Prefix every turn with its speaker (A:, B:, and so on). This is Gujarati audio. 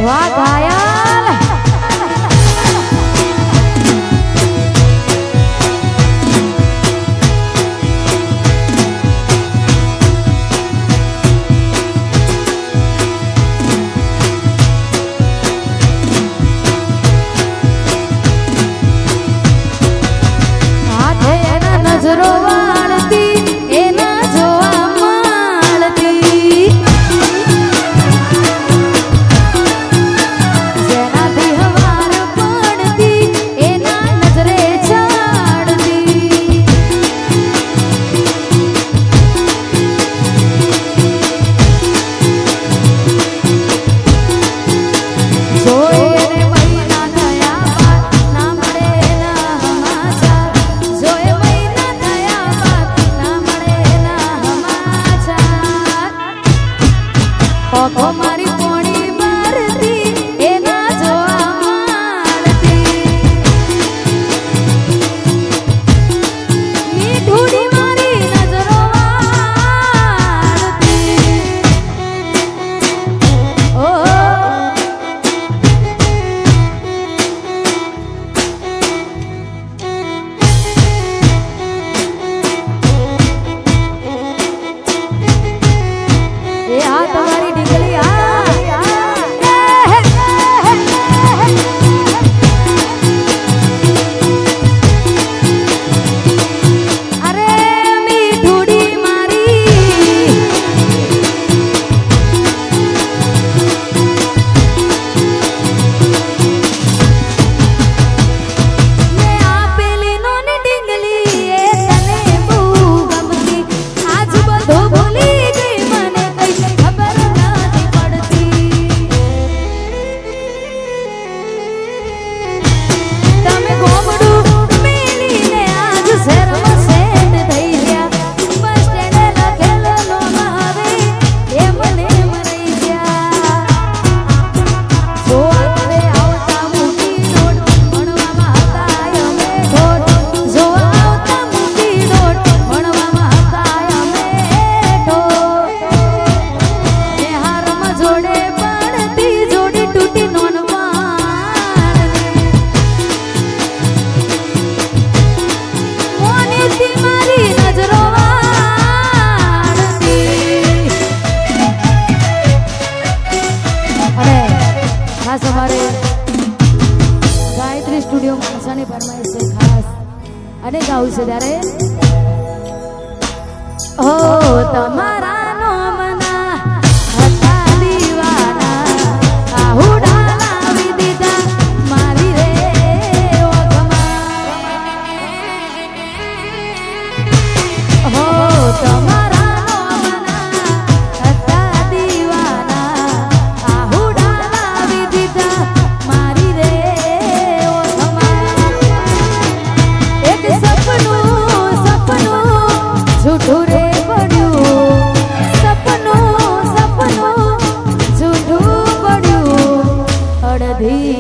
A: વાહ ઘાયલ હાથે એના નજરો વાળતી એના જોવા મળતી જેનાથી હવાર પડતી એના નજરે ચાડતી જોઈ એને મહિના થયા બાદ ના મળે એના સમાચાર જોઈ મહિના થયા બાદ ના મળે એના સમાચાર ઓખો મારી પોણી મારતી એના જોવા મળતી મીઠુડી મારી નજરો વાળતી ઓ એ આ તમારી ડીગલી અરે મીઠુડી મારી મે આપેલી નોની ડીગલી એ તને બહુ ગમતી આજ બધું ભૂલી ગઈ મને કઈ ખબર નથી પડતી તમે ગોમડું મેલીને આજ શહેરમાં સેટ થઈ ગયા બસ સ્ટેન્ડે લખેલો લોન આવે એ મને મરી ગયા જો આપણે આવતા મૂકી નોટ ભણવામાં હતા અમે ઠોઠ જો આવતા મૂકી નોટ ભણવામાં હતા અમે ઠોઠ એ હારમાં જોડે પડતી જોડી તૂટી નોન મોનીથી મારી નજરો વાળતી અને ખાસ અમારે ગાયત્રી સ્ટુડિયો માણસાની ફરમાઈશ છે ખાસ અને ગાવું છે ત્યારે ઓ તમારા નોમના હતા દીવાના આહુડા લાવી દીધા મારી રે ઓગમાં હો તમારા નોમના હતા દીવાના આહુડા લાવી દીધા મારી રે ઓગમાં એક સપનું જૂઠું રે પડ્યું સપનું જૂઠું પડ્યું અડધી